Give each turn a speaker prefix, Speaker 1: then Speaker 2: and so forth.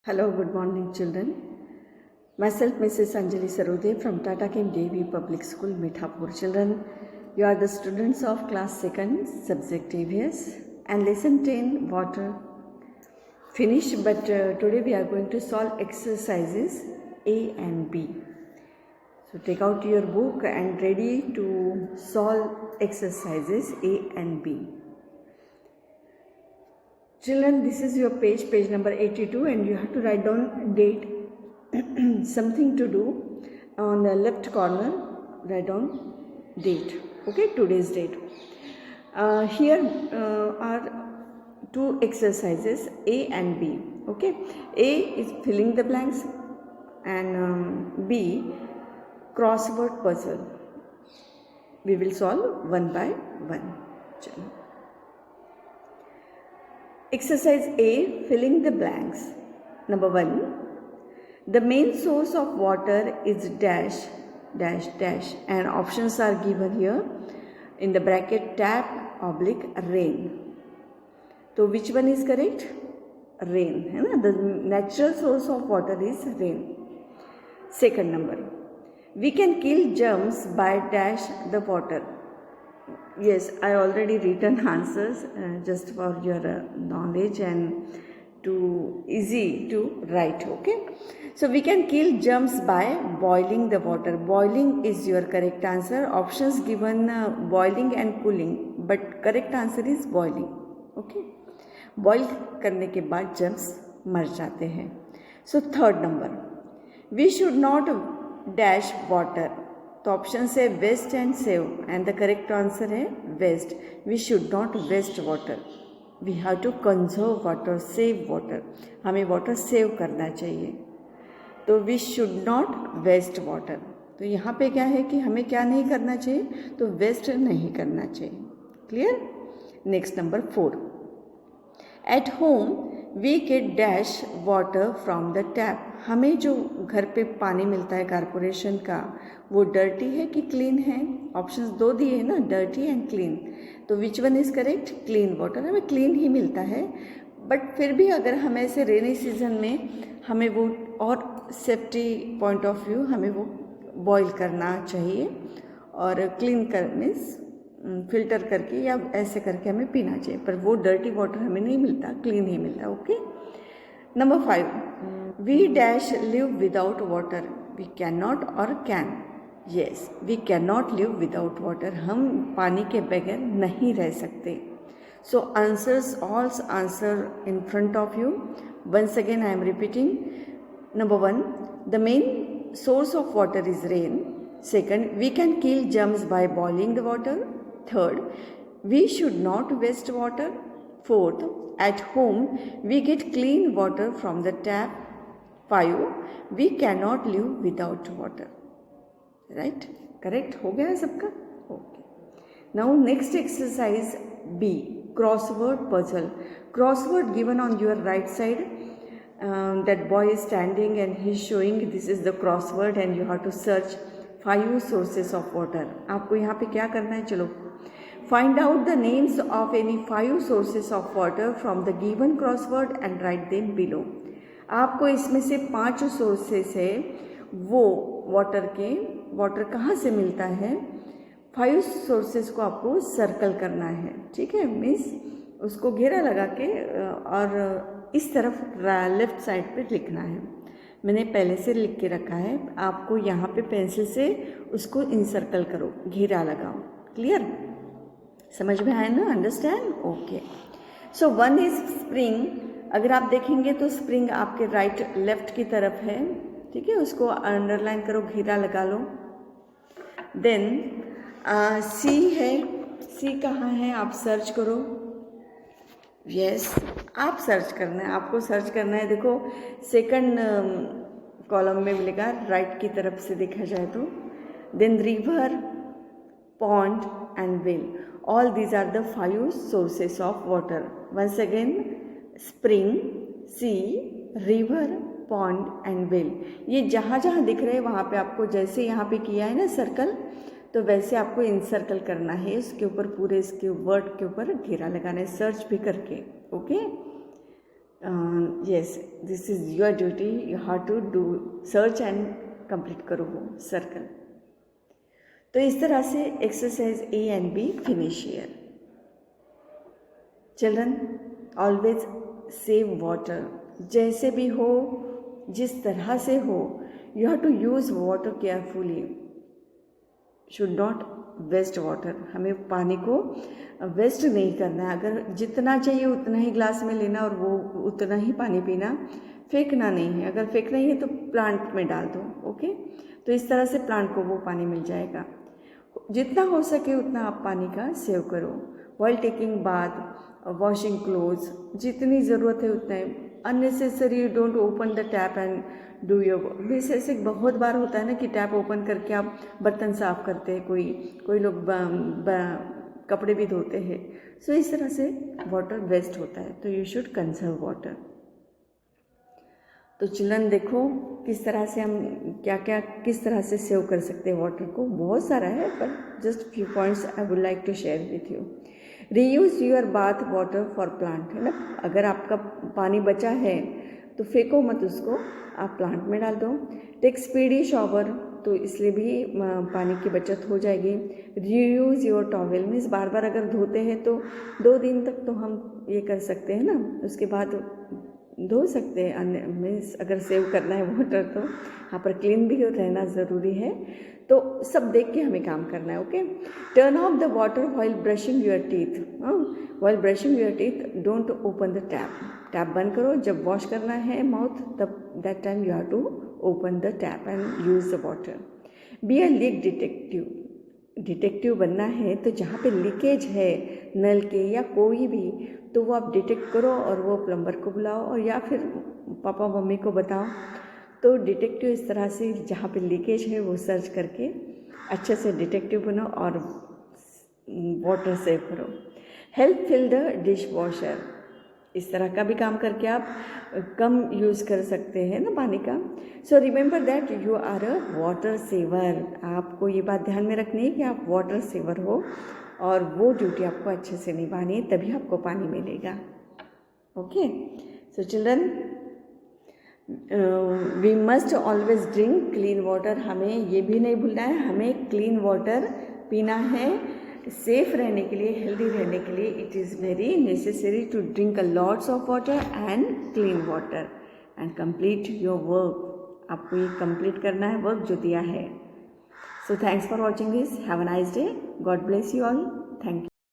Speaker 1: Hello, good morning, children. Myself, Mrs. Anjali Sarode from Tata Kim Devi Public School, Mithapur. Children, you are the students of class 2nd, subject EVS, and lesson 10, water. Finished, but today we are going to solve exercises A and B. So take out your book and ready to solve exercises A and B. Children, this is your page number 82, and you have to write down date, something to do. On the left corner, write down date, okay, today's date. Here are two exercises, A and B, okay. A is filling the blanks and B, crossword puzzle. We will solve one by one. Children. Exercise A, filling the blanks. Number 1, the main source of water is dash, dash, dash, and options are given here in the bracket tap, oblique, rain. So which one is correct? Rain. The natural source of water is rain. Second number, we can kill germs by dash the water. Yes, I already written answers just for your knowledge and too easy to write, okay. So we can kill germs by boiling the water. Boiling is your correct answer. Options given boiling and cooling, but correct answer is boiling, okay. Boil करने के बाद germs मर जाते हैं. So third number, we should not dash water. तो option है waste and save and the correct answer है waste. We should not waste water, we have to conserve water, save water. हमें वाटर सेव करना चाहिए. तो we should not waste water. तो यहाँ पे क्या है कि हमें क्या नहीं करना चाहिए, तो वेस्ट नहीं करना चाहिए. Clear. Next number 4, at home we get dash water from the tap. हमें जो घर पे पानी मिलता है कारपोरेशन का, वो डर्टी है कि क्लीन है. ऑप्शंस 2 दिए हैं ना, डर्टी एंड क्लीन. तो which one is correct? Clean water. हमें क्लीन ही मिलता है, बट फिर भी अगर हमें ऐसे रेनी सीजन में हमें वो और सेफ्टी पॉइंट ऑफ व्यू हमें वो बॉईल करना चाहिए और क्लीन कर मीन्स फिल्टर करके या ऐसे करके हमें पीना चाहिए. पर वो डर्टी वाटर हमें नहीं मिलता, क्लीन ही मिलता. Okay. Number 5, we dash live without water. We can not और can. Yes, we can not live without water. हम पानी के बगैर नहीं रह सकते. So answers, all answer in front of you. Once again I am repeating. Number 1, the main source of water is rain. Second, we can kill germs by boiling the water. Third, we should not waste water. Fourth, at home we get clean water from the tap. 5, we cannot live without water. Right? Correct? हो गया है सबका? Okay. Now next exercise B, crossword puzzle. Crossword given on your right side. That boy is standing and he is showing this is the crossword and you have to search 5 sources of water. आपको यहाँ पे क्या करना है? चलो, find out the names of any 5 sources of water from the given crossword and write them below. आपको इसमें से 5 सोर्सेस है, वो वाटर कहाँ से मिलता है, 5 सोर्सेस को आपको सर्कल करना है. ठीक है, मीन्स उसको घेरा लगा के और इस तरफ लेफ्ट साइड पे लिखना है. मैंने पहले से लिख के रखा है, आपको यहाँ पे पेंसिल से उसको इंसर्कल करो, घेरा लगाओ. क्लियर? समझ में आया ना? Understand? Okay. So 1 is spring. अगर आप देखेंगे तो स्प्रिंग आपके राइट लेफ्ट की तरफ है. ठीक है, उसको अंडरलाइन करो, घेरा लगा लो. देन सी है. सी कहाँ है? आप सर्च करो. यस, आप सर्च करना है, आपको सर्च करना है. देखो सेकंड कॉलम में मिलेगा, राइट की तरफ से देखा जाए तो. Then river, pond and well. All these are the 5 sources of water. Once again, spring, sea, river, pond and well. ये जहाँ जहाँ दिख रहे हैं वहाँ पे आपको, जैसे यहाँ पे किया है ना सर्कल, तो वैसे आपको इंसर्कल करना है. इसके ऊपर पूरे इसके वर्ड के ऊपर घेरा लगाना है, सर्च भी करके. Okay. yes, this is your duty. You have to do search and complete करो वो सर्कल. तो इस तरह से exercise A and B finish here. Children, always save water. जैसे भी हो, जिस तरह से हो, you have to use water carefully. Should not waste water. हमें पानी को वेस्ट नहीं करना है. अगर जितना चाहिए उतना ही ग्लास में लेना और वो उतना ही पानी पीना, फेंकना नहीं है. अगर फेंकना ही है तो प्लांट में डाल दो. ओके, तो इस तरह से प्लांट को वो पानी मिल जाएगा. जितना हो सके उतना आप पानी का सेव करो. While taking bath, washing clothes, जितनी ज़रूरत है उतना. Unnecessary don't open the tap and do your. ऐसे बहुत बार होता है ना कि टैप ओपन करके आप बर्तन साफ करते हैं, कोई लोग कपड़े भी धोते हैं. सो इस तरह से वाटर वेस्ट होता है. तो यू शुड कंजर्व वाटर. तो चिल्ड्रन देखो किस तरह से हम किस तरह से सेव कर सकते हैं वाटर को. बहुत सारा है पर just few points I would like to share with you. Reuse your bath water for plant, है ना. अगर आपका पानी बचा है तो फेंको मत उसको, आप प्लांट में डाल दो. टेक स्पीडी शॉवर, तो इसलिए भी पानी की बचत हो जाएगी. रीयूज़ योर टॉवेल, मीन्स बार बार अगर धोते हैं तो 2 दिन तक तो हम ये कर सकते हैं ना, उसके बाद धो सकते हैं. मीन्स अगर सेव करना है वाटर तो यहाँ पर क्लीन भी रहना ज़रूरी है. तो सब देख के हमें काम करना है. Okay, turn off the water while brushing your teeth. While brushing your teeth don't open the tap. Tap बंद करो जब वॉश करना है माउथ, तब that time you have to open the tap and use the water. Be a leak detective. Detective बनना है तो जहाँ पे लीकेज है नल के या कोई भी, तो वो आप डिटेक्ट करो और वो प्लम्बर को बुलाओ और या फिर पापा मम्मी को बताओ. तो डिटेक्टिव इस तरह से जहाँ पे लीकेज है वो सर्च करके अच्छे से डिटेक्टिव बनो और वाटर सेव करो. Help fill the dishwasher. इस तरह का भी काम करके आप कम यूज़ कर सकते हैं ना पानी का. So remember that you are a water saver. आपको ये बात ध्यान में रखनी है कि आप वाटर सेवर हो और वो ड्यूटी आपको अच्छे से निभानी है, तभी आपको पानी मिलेगा. Okay, so children, we must always drink clean water. हमें ये भी नहीं भूलना है, हमें क्लीन वाटर पीना है. सेफ रहने के लिए, हेल्दी रहने के लिए it is very necessary to drink a lots of water and clean water and complete your work. आपको ये कंप्लीट करना है वर्क जो दिया है. So thanks for watching this. Have a nice day. God bless you all. Thank you.